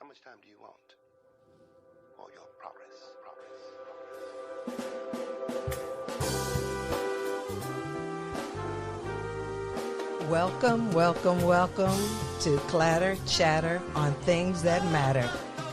How much time do you want for your progress? Welcome, welcome, welcome to Clatter Chatter on Things That Matter,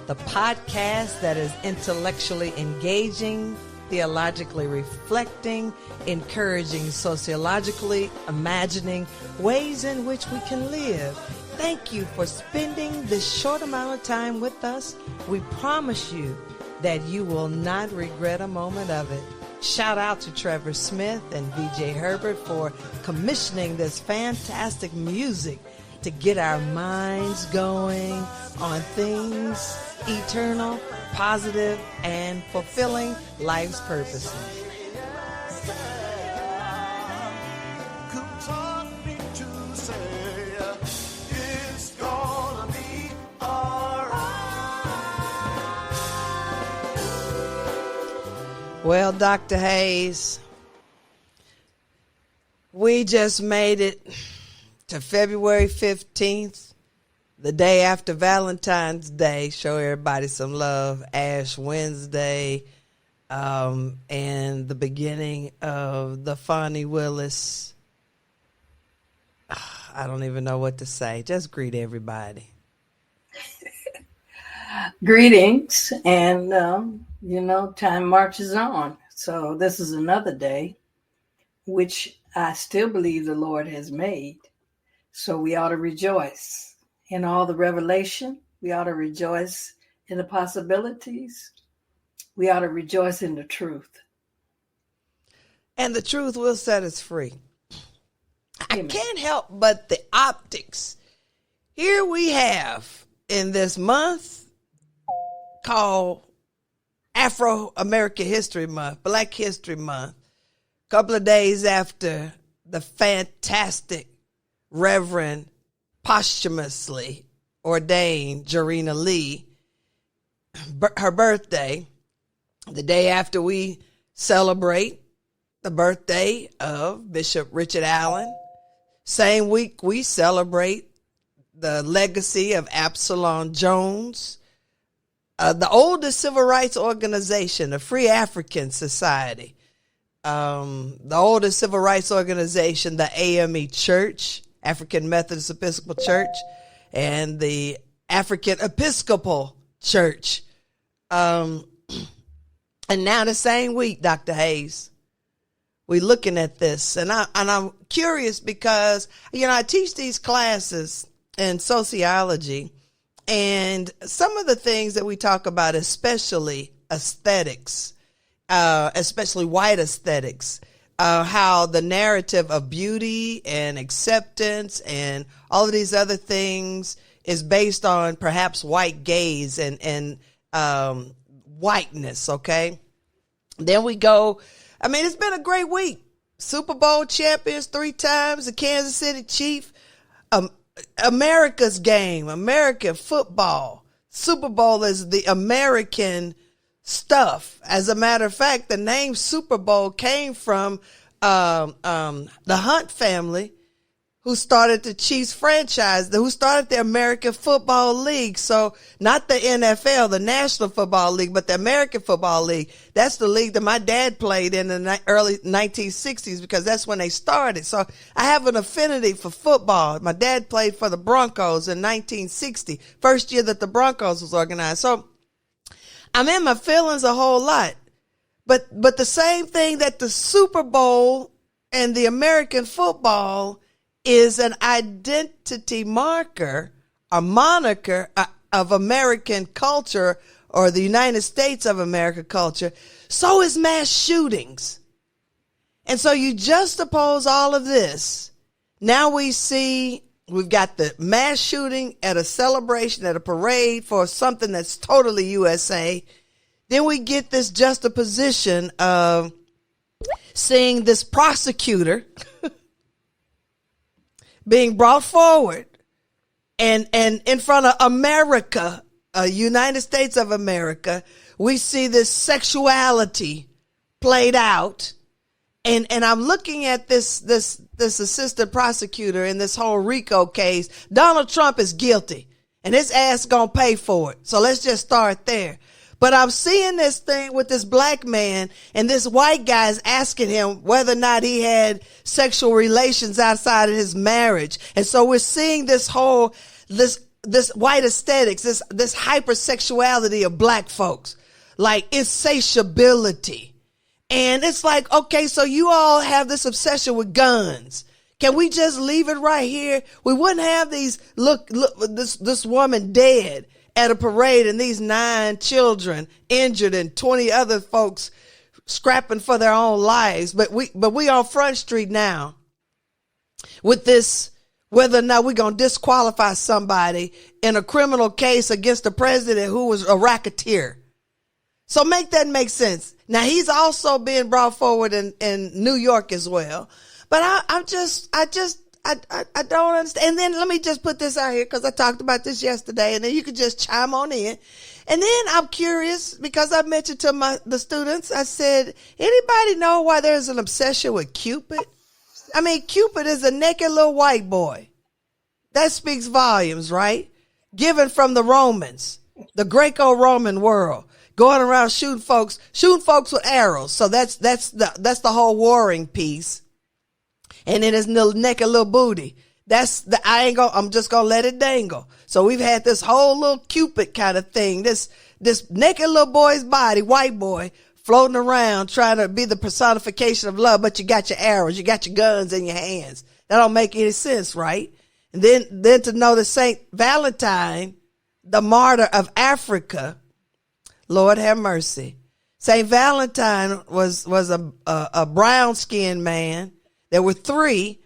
the podcast that is intellectually engaging, theologically reflecting, encouraging, sociologically imagining ways in which we can live. Thank you for spending this short amount of time with us. We promise you that you will not regret a moment of it. Shout out to Trevor Smith and VJ Herbert for commissioning this fantastic music to get our minds going on things eternal, positive, and fulfilling life's purposes. Well, Dr. Hayes, we just made it to February 15th, the day after Valentine's Day. Show everybody some love. Ash Wednesday, and the beginning of the Fani Willis. I don't even know what to say. Just greet everybody. Greetings, and time marches on. So this is another day, which I still believe the Lord has made. So we ought to rejoice in all the revelation. We ought to rejoice in the possibilities. We ought to rejoice in the truth. And the truth will set us free. Amen. I can't help but the optics. Here we have in this month called Afro-American History Month, Black History Month, a couple of days after the fantastic Reverend posthumously ordained Jarena Lee, her birthday, the day after we celebrate the birthday of Bishop Richard Allen. Same week we celebrate the legacy of Absalom Jones. The oldest civil rights organization, the Free African Society, the oldest civil rights organization, the AME Church, African Methodist Episcopal Church, and the African Episcopal Church. And now the same week, Dr. Hayes, we're looking at this, and I'm curious because, I teach these classes in sociology. And some of the things that we talk about, especially aesthetics, especially white aesthetics, how the narrative of beauty and acceptance and all of these other things is based on perhaps white gaze and whiteness, okay? Then we go, it's been a great week. Super Bowl champions 3 times, the Kansas City Chiefs, America's game, American football. Super Bowl is the American stuff. As a matter of fact, the name Super Bowl came from the Hunt family, who started the Chiefs franchise, who started the American Football League. So not the NFL, the National Football League, but the American Football League. That's the league that my dad played in the early 1960s because that's when they started. So I have an affinity for football. My dad played for the Broncos in 1960, first year that the Broncos was organized. So I'm in my feelings a whole lot. But the same thing that the Super Bowl and the American football is an identity marker, a moniker of American culture or the United States of America culture. So is mass shootings. And so you juxtapose all of this. Now we've got the mass shooting at a celebration, at a parade for something that's totally USA. Then we get this juxtaposition of seeing this prosecutor being brought forward and in front of America, United States of America. We see this sexuality played out. And I'm looking at this assistant prosecutor in this whole RICO case. Donald Trump is guilty. and his ass gonna pay for it. So let's just start there. But I'm seeing this thing with this black man, and this white guy is asking him whether or not he had sexual relations outside of his marriage. And so we're seeing this whole, this white aesthetics, this hypersexuality of black folks, like insatiability. And it's like, okay, so you all have this obsession with guns. Can we just leave it right here? We wouldn't have these, look, this woman dead at a parade and these 9 children injured and 20 other folks scrapping for their own lives. But we on Front Street now with this, whether or not we're going to disqualify somebody in a criminal case against the president who was a racketeer. So make that make sense. Now he's also being brought forward in New York as well. But I don't understand. And then let me just put this out here because I talked about this yesterday, and then you could just chime on in. And then I'm curious because I mentioned to the students, I said, anybody know why there's an obsession with Cupid? I mean, Cupid is a naked little white boy. That speaks volumes, right? Given from the Romans, the Greco-Roman world, going around shooting folks with arrows. So that's the whole warring piece. And then his naked little booty. I'm just gonna let it dangle. So we've had this whole little Cupid kind of thing. This naked little boy's body, white boy, floating around trying to be the personification of love, but you got your arrows, you got your guns in your hands. That don't make any sense, right? And then to know that Saint Valentine, the martyr of Africa, Lord have mercy. Saint Valentine was a brown skinned man. There were 3.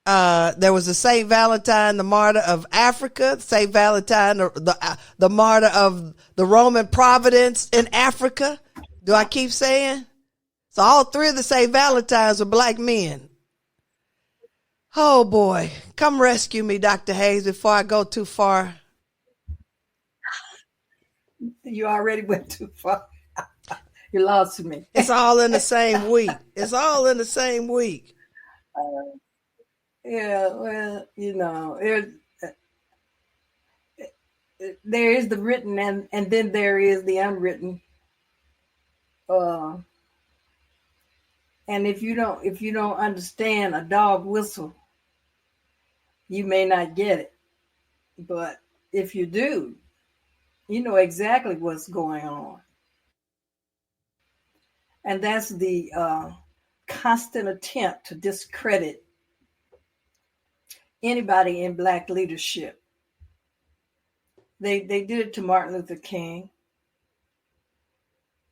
There was a Saint Valentine, the martyr of Africa, Saint Valentine, the martyr of the Roman Providence in Africa. Do I keep saying? So all 3 of the Saint Valentines were black men. Oh boy, come rescue me, Dr. Hayes, before I go too far. You already went too far. You lost me. It's all in the same week. It's all in the same week. Yeah, well, there is the written and then there is the unwritten. And if you don't understand a dog whistle, you may not get it. But if you do, you know exactly what's going on. And that's the constant attempt to discredit anybody in black leadership. They did it to Martin Luther King.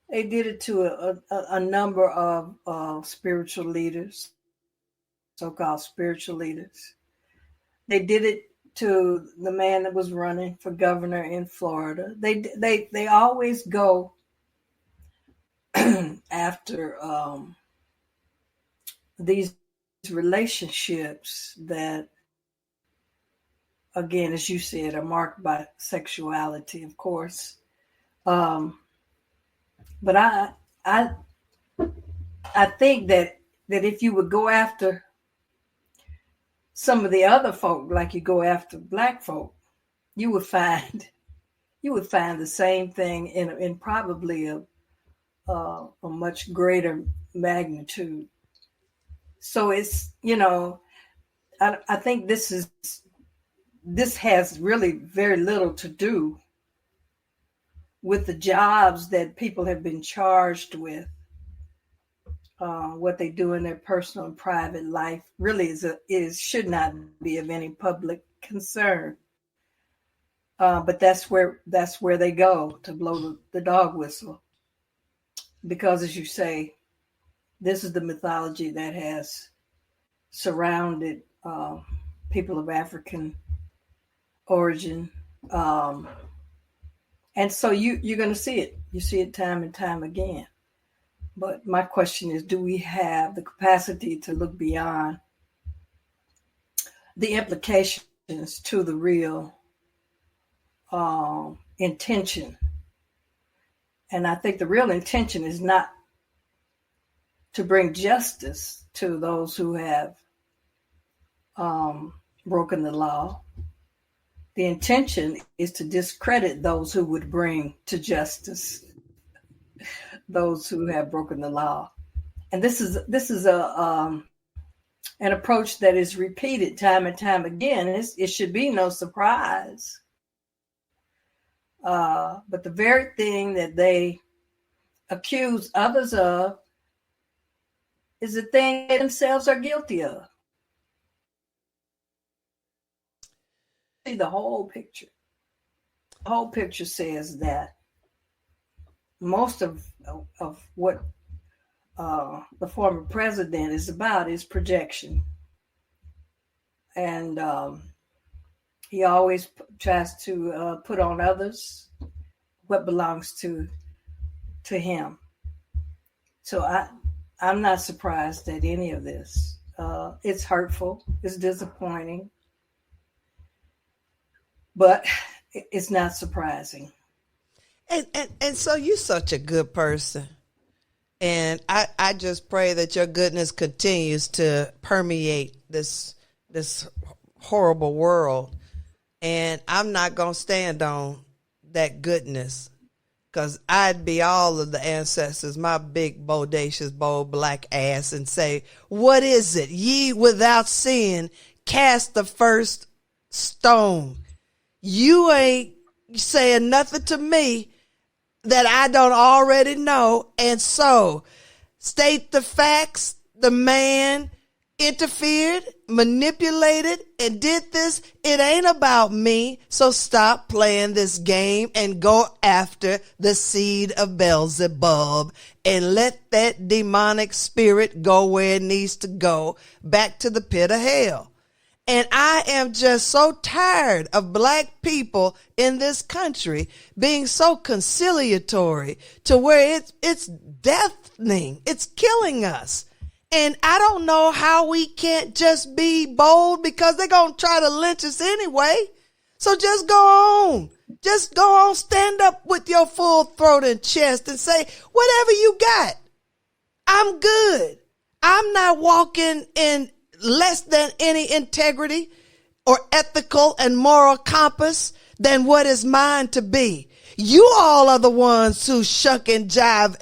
They did it to a number of spiritual leaders, so-called spiritual leaders. They did it to the man that was running for governor in Florida. They always go after these relationships that, again, as you said, are marked by sexuality, of course. But I think that if you would go after some of the other folk, like you go after black folk, you would find the same thing in probably a much greater magnitude. So it's, I think this has really very little to do with the jobs that people have been charged with. What they do in their personal and private life really should not be of any public concern. But that's where they go to blow the dog whistle. Because, as you say, this is the mythology that has surrounded people of African origin. And so you're going to see it. You see it time and time again. But my question is, do we have the capacity to look beyond the implications to the real intention? And I think the real intention is not to bring justice to those who have broken the law, The intention is to discredit those who would bring to justice those who have broken the law. And this is an approach that is repeated time and time again. It should be no surprise. But the very thing that they accuse others of is the thing they themselves are guilty of. See the whole picture. The whole picture says that most of what the former president is about is projection. And he always tries to put on others what belongs to him. So I'm not surprised at any of this. It's hurtful. It's disappointing. But it's not surprising. And so you're such a good person. And I just pray that your goodness continues to permeate this horrible world. And I'm not going to stand on that goodness, because I'd be all of the ancestors, my big, bodacious, bold black ass, and say, what is it? Ye without sin, cast the first stone. You ain't saying nothing to me that I don't already know. And so state the facts. The man interfered, manipulated, and did this. It ain't about me. So stop playing this game and go after the seed of Beelzebub and let that demonic spirit go where it needs to go, back to the pit of hell. And I am just so tired of black people in this country being so conciliatory to where it's deafening. It's killing us. And I don't know how we can't just be bold, because they're going to try to lynch us anyway. So just go on. Just go on, stand up with your full throat and chest and say, whatever you got, I'm good. I'm not walking in less than any integrity or ethical and moral compass than what is mine to be. You all are the ones who shuck and jive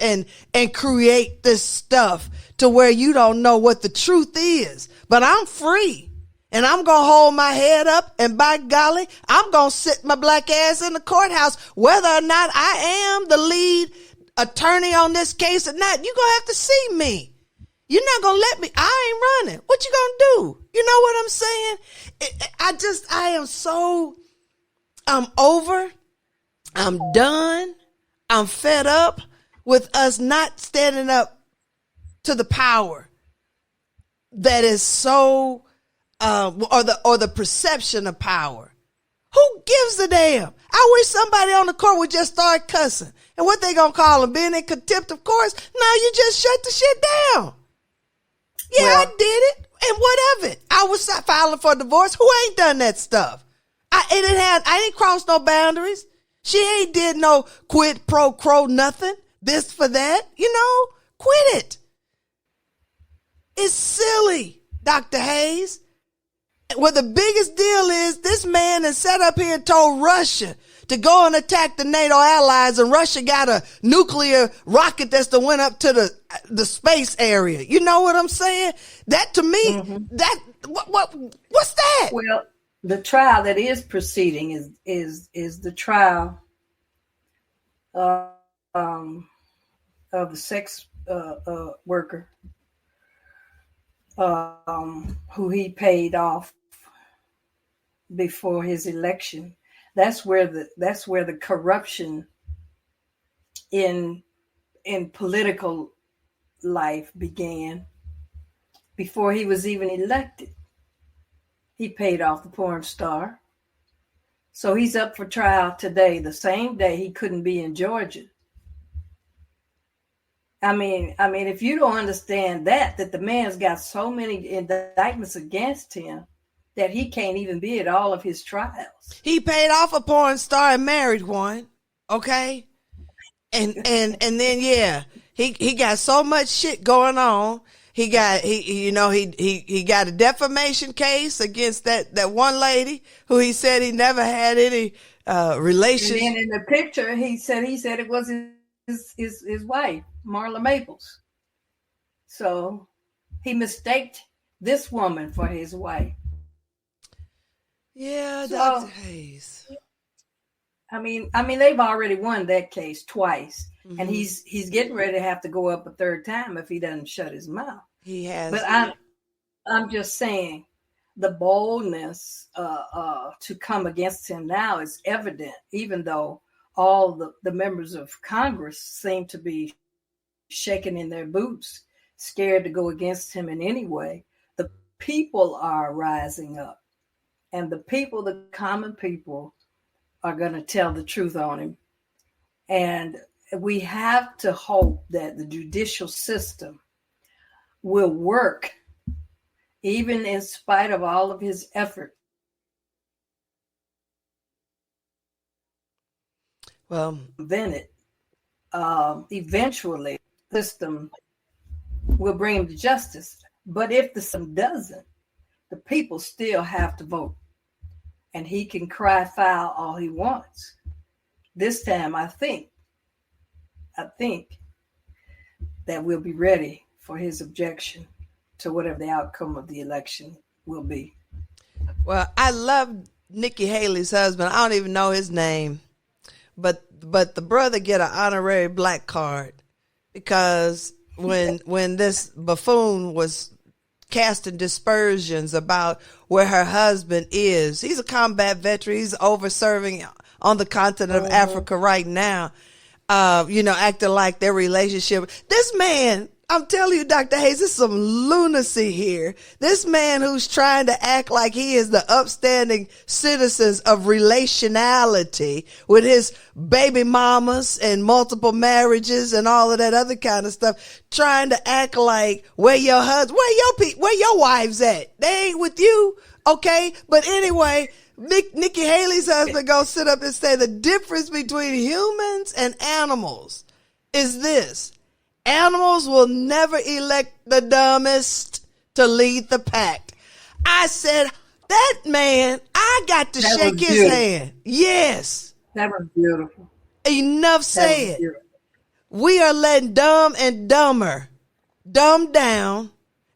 and create this stuff to where you don't know what the truth is. But I'm free, and I'm going to hold my head up, and by golly, I'm going to sit my black ass in the courthouse, whether or not I am the lead attorney on this case or not. You're going to have to see me. You're not going to let me. I ain't running. What you going to do? You know what I'm saying? I am so, I'm over. I'm done. I'm fed up with us not standing up to the power that is so, or the perception of power. Who gives a damn? I wish somebody on the court would just start cussing. And what they going to call them? Being in contempt of court? No, you just shut the shit down. Yeah, well, I did it. And what of it? I was filing for divorce. Who ain't done that stuff? I ain't crossed no boundaries. She ain't did no quid pro quo nothing. This for that. You know, quit it. It's silly, Dr. Hayes. Well, the biggest deal is this man has sat up here and told Russia to go and attack the NATO allies, and Russia got a nuclear rocket that's the went up to the space area. You know what I'm saying? That to me, what's that? Well, the trial that is proceeding is the trial of the sex worker who he paid off before his election. That's where the corruption in political life began. Before he was even elected, he paid off the porn star. So he's up for trial today, the same day he couldn't be in Georgia. I mean, if you don't understand that the man's got so many indictments against him that he can't even be at all of his trials. He paid off a porn star and married one, okay? And then yeah, he got so much shit going on, He got he got a defamation case against that one lady who he said he never had any And relations. then in the picture, he said it was his wife, Marla Maples. So he mistaked this woman for his wife. Yeah, So Dr. Hayes. I mean, they've already won that case twice, Mm-hmm. and he's getting ready to have to go up a third time if he doesn't shut his mouth. He has. But I'm just saying, the boldness to come against him now is evident, even though all the members of Congress seem to be shaking in their boots, scared to go against him in any way. The people are rising up, and the common people, are going to tell the truth on him. And we have to hope that the judicial system will work, even in spite of all of his effort. Well, Then eventually the system will bring him to justice. But if the system doesn't, the people still have to vote. And he can cry foul all he wants. This time, I think that we'll be ready for his objection to whatever the outcome of the election will be. well, I love Nikki Haley's husband. I don't even know his name, but the brother get an honorary black card because when this buffoon was casting dispersions about where her husband is, he's a combat veteran. He's over serving on the continent of Africa right now. Acting like their relationship. This man, I'm telling you, Dr. Hayes, there's some lunacy here. This man who's trying to act like he is the upstanding citizens of relationality with his baby mamas and multiple marriages and all of that other kind of stuff, trying to act like where your wives at? They ain't with you, okay? But anyway, Nikki Haley's husband gonna sit up and say the difference between humans and animals is this: animals will never elect the dumbest to lead the pack. I said, that man, I got to shake his hand. Yes. That was beautiful. Enough said. We are letting dumb and dumber dumb down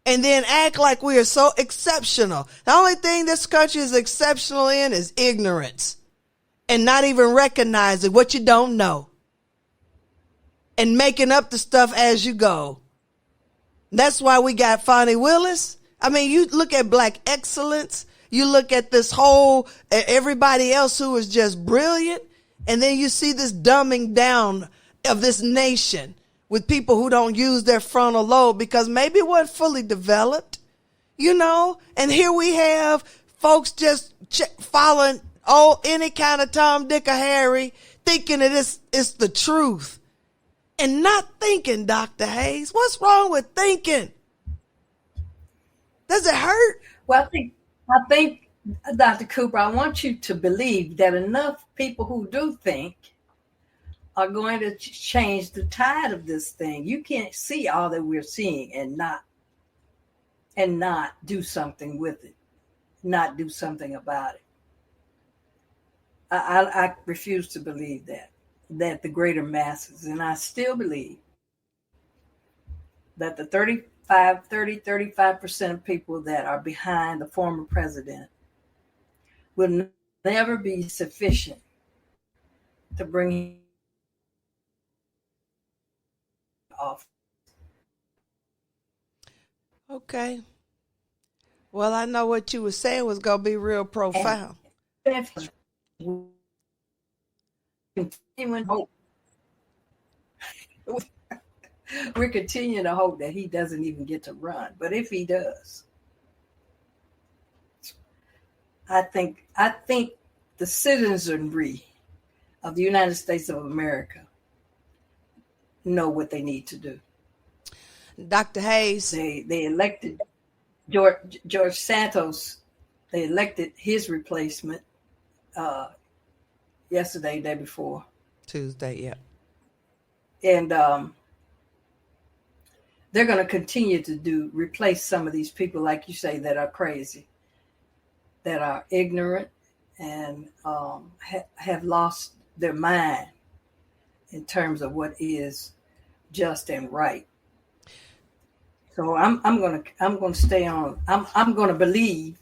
and then act like we are so exceptional. The only thing this country is exceptional in is ignorance and not even recognizing what you don't know and making up the stuff as you go. That's why we got Fani Willis. I mean, you look at black excellence, you look at this whole, everybody else who is just brilliant, and then you see this dumbing down of this nation with people who don't use their frontal lobe because maybe it wasn't fully developed, and here we have folks just following any kind of Tom, Dick, or Harry, thinking that it's the truth and not thinking, Dr. Hayes. What's wrong with thinking? Does it hurt? Well, I think, Dr. Cooper, I want you to believe that enough people who do think are going to change the tide of this thing. You can't see all that we're seeing and not do something with it, not do something about it. I refuse to believe that the greater masses, and I still believe that the 35% of people that are behind the former president will never be sufficient to bring him off. Okay. Well, I know what you were saying was going to be real profound. We're continuing to hope that he doesn't even get to run. But if he does, I think the citizenry of the United States of America know what they need to do. Dr. Hayes. They elected George Santos. They elected his replacement yesterday, day before. Tuesday, yeah. And they're going to continue to replace some of these people, like you say, that are crazy, that are ignorant, and have lost their mind in terms of what is just and right. So I'm gonna stay on. I'm gonna believe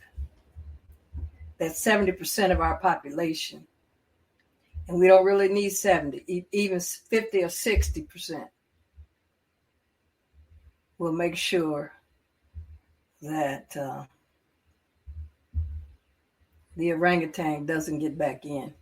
that 70% of our population, and we don't really need 70, even 50 or 60%, will make sure that the orangutan doesn't get back in.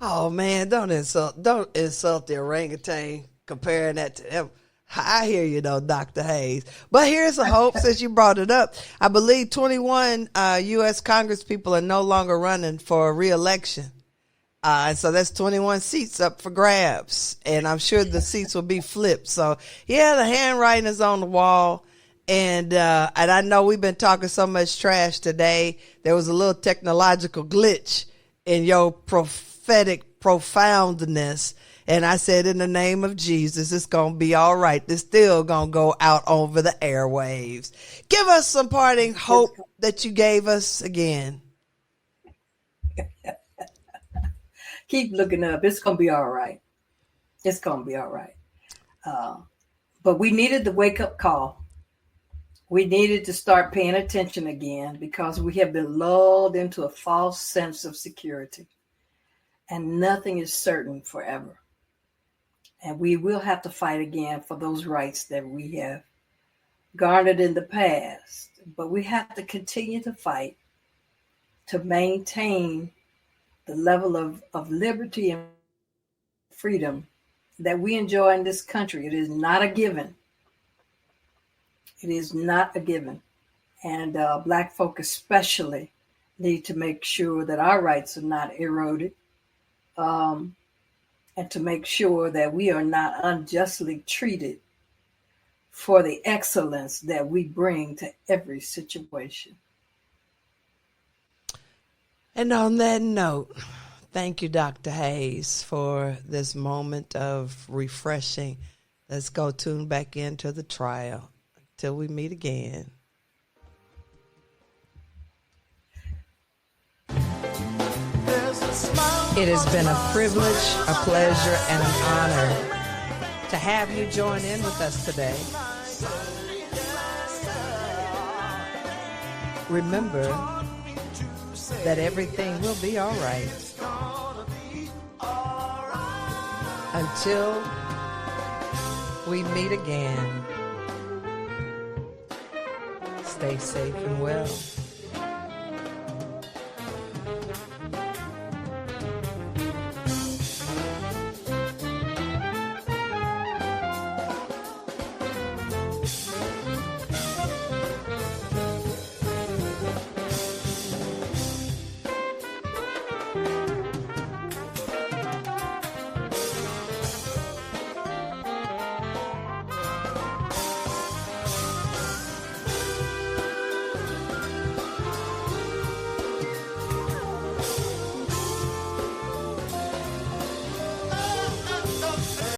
Oh man, don't insult the orangutan comparing that to him. I hear you though, Dr. Hayes. But here's a hope since you brought it up. I believe 21 U.S. Congress people are no longer running for re-election. And so that's 21 seats up for grabs. And I'm sure the seats will be flipped. So yeah, the handwriting is on the wall. And I know we've been talking so much trash today. There was a little technological glitch in your prophetic profoundness. And I said, in the name of Jesus, it's going to be all right. It's still going to go out over the airwaves. Give us some parting hope that you gave us again. Keep looking up. It's going to be all right. It's going to be all right. But we needed the wake-up call. We needed to start paying attention again because we have been lulled into a false sense of security. And nothing is certain forever. And we will have to fight again for those rights that we have garnered in the past. But we have to continue to fight to maintain the level of liberty and freedom that we enjoy in this country. It is not a given. It is not a given. And Black folk especially need to make sure that our rights are not eroded. And to make sure that we are not unjustly treated for the excellence that we bring to every situation. And on that note, thank you, Dr. Hayes, for this moment of refreshing. Let's go tune back into the trial until we meet again. It has been a privilege, a pleasure, and an honor to have you join in with us today. Remember that everything will be all right until we meet again. Stay safe and well.